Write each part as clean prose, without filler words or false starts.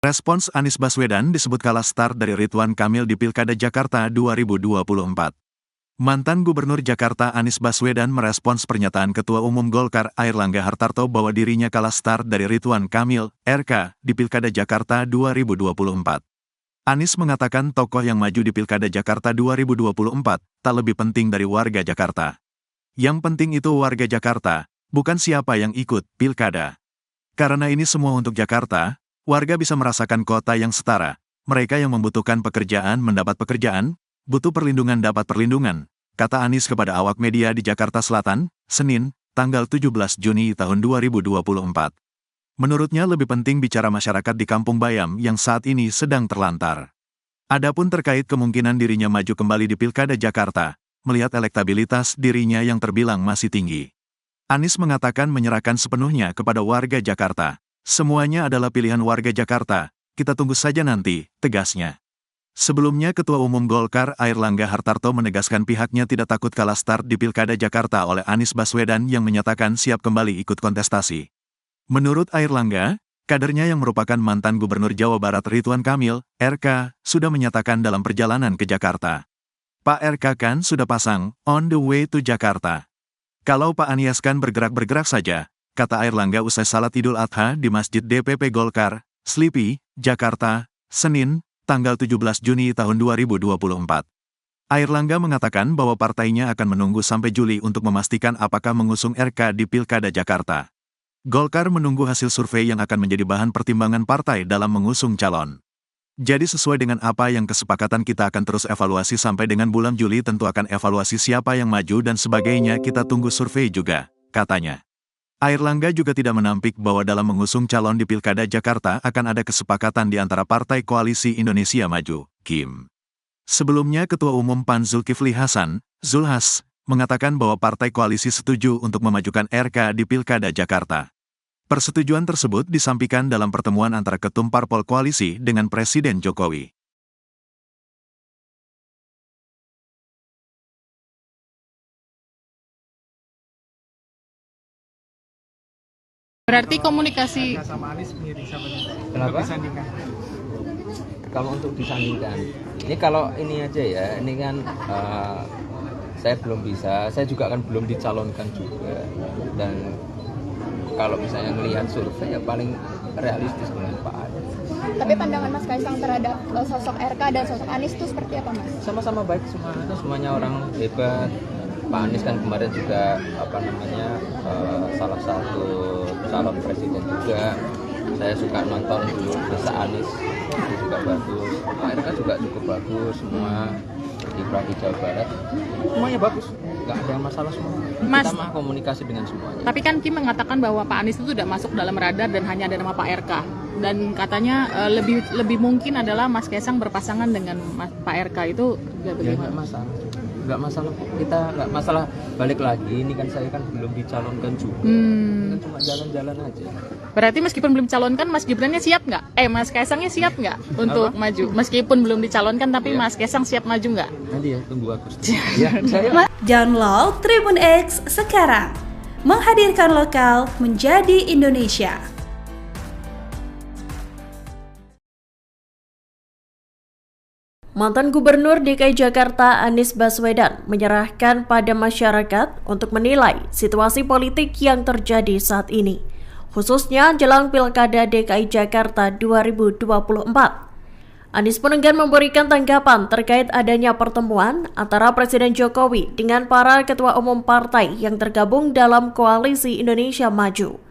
Respons Anies Baswedan disebut kalah start dari Ridwan Kamil di Pilkada Jakarta 2024. Mantan Gubernur Jakarta Anies Baswedan merespons pernyataan Ketua Umum Golkar Airlangga Hartarto bahwa dirinya kalah start dari Ridwan Kamil, RK, di Pilkada Jakarta 2024. Anies mengatakan tokoh yang maju di Pilkada Jakarta 2024 tak lebih penting dari warga Jakarta. Yang penting itu warga Jakarta, bukan siapa yang ikut Pilkada. Karena ini semua untuk Jakarta, warga bisa merasakan kota yang setara. Mereka yang membutuhkan pekerjaan mendapat pekerjaan, butuh perlindungan dapat perlindungan, kata Anies kepada awak media di Jakarta Selatan, Senin, tanggal 17 Juni tahun 2024. Menurutnya lebih penting bicara masyarakat di Kampung Bayam yang saat ini sedang terlantar. Adapun terkait kemungkinan dirinya maju kembali di Pilkada Jakarta, melihat elektabilitas dirinya yang terbilang masih tinggi. Anies mengatakan menyerahkan sepenuhnya kepada warga Jakarta. Semuanya adalah pilihan warga Jakarta, kita tunggu saja nanti, tegasnya. Sebelumnya Ketua Umum Golkar Airlangga Hartarto menegaskan pihaknya tidak takut kalah start di Pilkada Jakarta oleh Anies Baswedan yang menyatakan siap kembali ikut kontestasi. Menurut Airlangga, kadernya yang merupakan mantan Gubernur Jawa Barat Ridwan Kamil, RK, sudah menyatakan dalam perjalanan ke Jakarta. Pak RK kan sudah pasang, on the way to Jakarta. Kalau Pak Anies kan bergerak-bergerak saja, kata Airlangga usai salat Idul Adha di Masjid DPP Golkar, Slipi, Jakarta, Senin, tanggal 17 Juni tahun 2024. Airlangga mengatakan bahwa partainya akan menunggu sampai Juli untuk memastikan apakah mengusung RK di Pilkada Jakarta. Golkar menunggu hasil survei yang akan menjadi bahan pertimbangan partai dalam mengusung calon. Jadi sesuai dengan apa yang kesepakatan kita akan terus evaluasi sampai dengan bulan Juli tentu akan evaluasi siapa yang maju dan sebagainya kita tunggu survei juga, katanya. Airlangga juga tidak menampik bahwa dalam mengusung calon di Pilkada Jakarta akan ada kesepakatan di antara Partai Koalisi Indonesia Maju, KIM. Sebelumnya Ketua Umum PAN Zulkifli Hasan, Zulhas, mengatakan bahwa Partai Koalisi setuju untuk memajukan RK di Pilkada Jakarta. Persetujuan tersebut disampaikan dalam pertemuan antara Ketum Parpol Koalisi dengan Presiden Jokowi. Berarti komunikasi sama Anies mirip sama Kenapa? disandingkan. Kalau untuk disandingkan, ini kalau ini aja ya, ini kan saya belum bisa, saya juga kan belum dicalonkan juga, dan kalau misalnya melihat survei ya paling realistis dengan Pak Anies. Tapi pandangan Mas Kaisang terhadap sosok RK dan sosok Anies itu seperti apa, Mas? Sama-sama baik semuanya orang hebat. Pak Anies kan kemarin juga salah satu calon presiden juga. Saya suka nonton dulu Desa Anies, itu juga bagus. Pak RK juga cukup bagus semua. Kiprah di Jawa Barat semuanya bagus, nggak ada masalah semua. Mas, Kita mah komunikasi dengan semuanya. tapi kan Kim mengatakan bahwa Pak Anies itu tidak masuk dalam radar dan hanya ada nama Pak RK. Dan katanya lebih mungkin adalah Mas Kaisang berpasangan dengan Pak RK itu Ya bagaimana? nggak masalah. Kita nggak masalah. Balik lagi, ini kan saya kan belum dicalonkan juga. Kan cuma jalan-jalan aja. Berarti meskipun belum dicalonkan, Mas Gibrannya siap nggak? Mas Kaisangnya siap nggak untuk maju? Meskipun belum dicalonkan, tapi Mas Kaisang siap maju nggak? Nanti ya, tunggu Agustus. Ya, saya Download Tribun X sekarang. Menghadirkan lokal menjadi Indonesia. Mantan Gubernur DKI Jakarta Anies Baswedan menyerahkan pada masyarakat untuk menilai situasi politik yang terjadi saat ini, khususnya jelang Pilkada DKI Jakarta 2024. Anies pun enggan memberikan tanggapan terkait adanya pertemuan antara Presiden Jokowi dengan para ketua umum partai yang tergabung dalam Koalisi Indonesia Maju.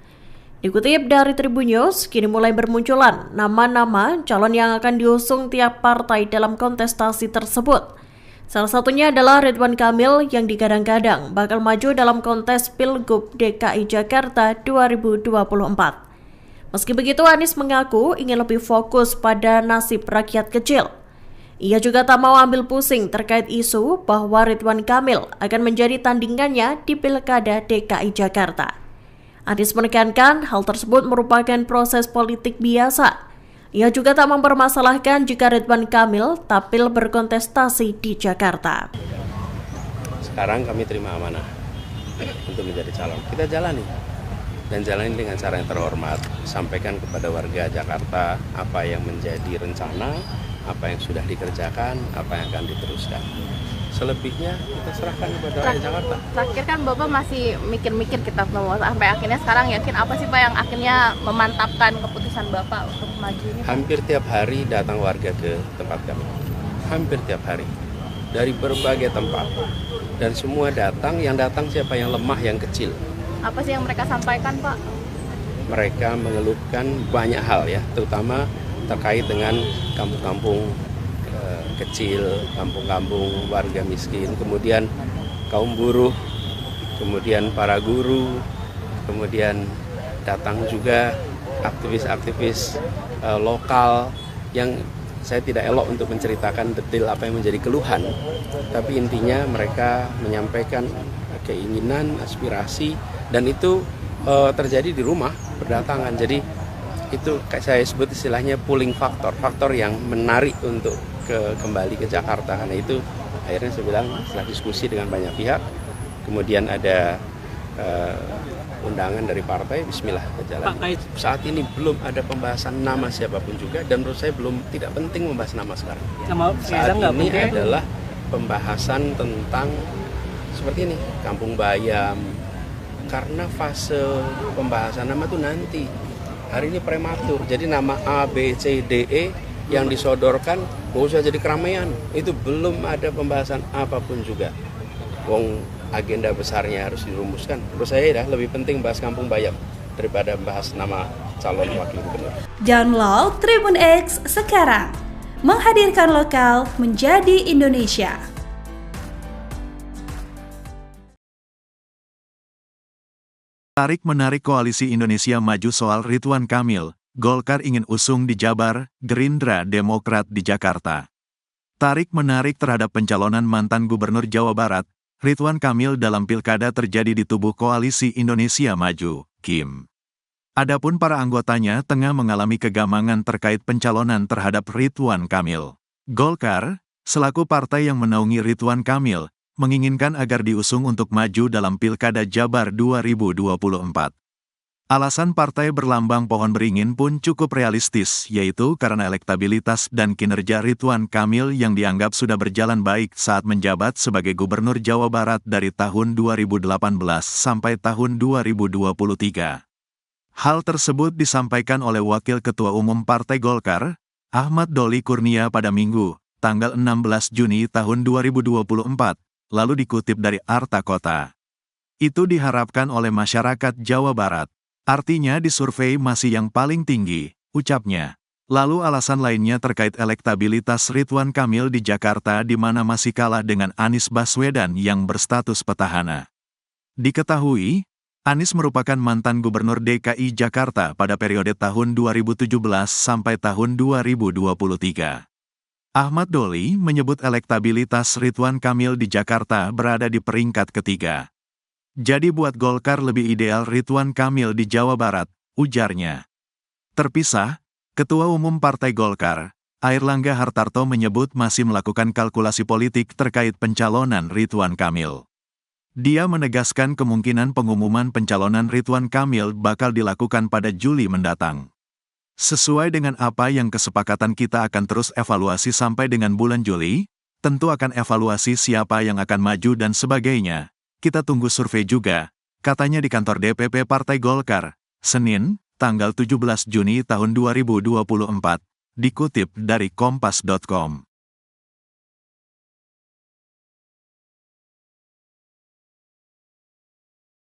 Dikutip dari Tribun News, kini mulai bermunculan nama-nama calon yang akan diusung tiap partai dalam kontestasi tersebut. Salah satunya adalah Ridwan Kamil yang digadang-gadang bakal maju dalam kontes Pilgub DKI Jakarta 2024. Meski begitu, Anies mengaku ingin lebih fokus pada nasib rakyat kecil. Ia juga tak mau ambil pusing terkait isu bahwa Ridwan Kamil akan menjadi tandingannya di Pilkada DKI Jakarta. Anies menekankan hal tersebut merupakan proses politik biasa. Ia juga tak mempermasalahkan jika Ridwan Kamil tampil berkontestasi di Jakarta. Sekarang kami terima amanah untuk menjadi calon. Kita jalani. dan jalani dengan cara yang terhormat. Sampaikan kepada warga Jakarta apa yang menjadi rencana, apa yang sudah dikerjakan, apa yang akan diteruskan. Selebihnya kita serahkan kepada rakyat Jakarta. Terakhir kan Bapak masih mikir-mikir kita mau sampai akhirnya sekarang yakin apa sih Pak yang akhirnya memantapkan keputusan Bapak untuk maju ini? Hampir tiap hari datang warga ke tempat kami. Hampir tiap hari. Dari berbagai tempat. Dan semua datang, yang datang siapa? Yang lemah, yang kecil. Apa sih yang mereka sampaikan Pak? Mereka mengeluhkan banyak hal ya, terutama terkait dengan kampung-kampung kecil, kampung-kampung warga miskin, kemudian kaum buruh, kemudian para guru, kemudian datang juga aktivis-aktivis lokal yang saya tidak elok untuk menceritakan detail apa yang menjadi keluhan, tapi intinya mereka menyampaikan keinginan, aspirasi, dan itu terjadi di rumah berdatangan. Jadi itu saya sebut istilahnya pulling factor, faktor yang menarik untuk kembali ke Jakarta. Karena itu akhirnya saya bilang setelah diskusi dengan banyak pihak, kemudian ada undangan dari partai, bismillah ke jalan. Saat ini belum ada pembahasan nama siapapun juga, dan menurut saya tidak penting membahas nama sekarang. Saat ini adalah pembahasan tentang seperti ini, Kampung Bayam, karena fase pembahasan nama itu nanti. Hari ini prematur, jadi nama A, B, C, D, E yang disodorkan gak usah jadi keramaian. Itu belum ada pembahasan apapun juga. Wong agenda besarnya harus dirumuskan. Menurut saya ya lebih penting bahas Kampung Bayam daripada bahas nama calon wakil gubernur. Download Tribun X sekarang. Menghadirkan lokal menjadi Indonesia. Tarik-menarik koalisi Indonesia Maju soal Ridwan Kamil, Golkar ingin usung di Jabar, Gerindra Demokrat di Jakarta. Tarik-menarik terhadap pencalonan mantan Gubernur Jawa Barat, Ridwan Kamil dalam pilkada terjadi di tubuh koalisi Indonesia Maju, KIM. Adapun para anggotanya tengah mengalami kegamangan terkait pencalonan terhadap Ridwan Kamil. Golkar, selaku partai yang menaungi Ridwan Kamil, menginginkan agar diusung untuk maju dalam Pilkada Jabar 2024. Alasan partai berlambang pohon beringin pun cukup realistis, yaitu karena elektabilitas dan kinerja Ridwan Kamil yang dianggap sudah berjalan baik saat menjabat sebagai Gubernur Jawa Barat dari tahun 2018 sampai tahun 2023. Hal tersebut disampaikan oleh Wakil Ketua Umum Partai Golkar, Ahmad Doli Kurnia pada Minggu, tanggal 16 Juni tahun 2024, lalu dikutip dari Arta Kota. Itu diharapkan oleh masyarakat Jawa Barat. Artinya di survei masih yang paling tinggi, ucapnya. Lalu alasan lainnya terkait elektabilitas Ridwan Kamil di Jakarta di mana masih kalah dengan Anies Baswedan yang berstatus petahana. Diketahui, Anies merupakan mantan Gubernur DKI Jakarta pada periode tahun 2017 sampai tahun 2023. Ahmad Doli menyebut elektabilitas Ridwan Kamil di Jakarta berada di peringkat ketiga. Jadi buat Golkar lebih ideal Ridwan Kamil di Jawa Barat, ujarnya. Terpisah, Ketua Umum Partai Golkar, Airlangga Hartarto menyebut masih melakukan kalkulasi politik terkait pencalonan Ridwan Kamil. Dia menegaskan kemungkinan pengumuman pencalonan Ridwan Kamil bakal dilakukan pada Juli mendatang. Sesuai dengan apa yang kesepakatan kita akan terus evaluasi sampai dengan bulan Juli, tentu akan evaluasi siapa yang akan maju dan sebagainya. Kita tunggu survei juga, katanya di kantor DPP Partai Golkar, Senin, tanggal 17 Juni tahun 2024, dikutip dari Kompas.com.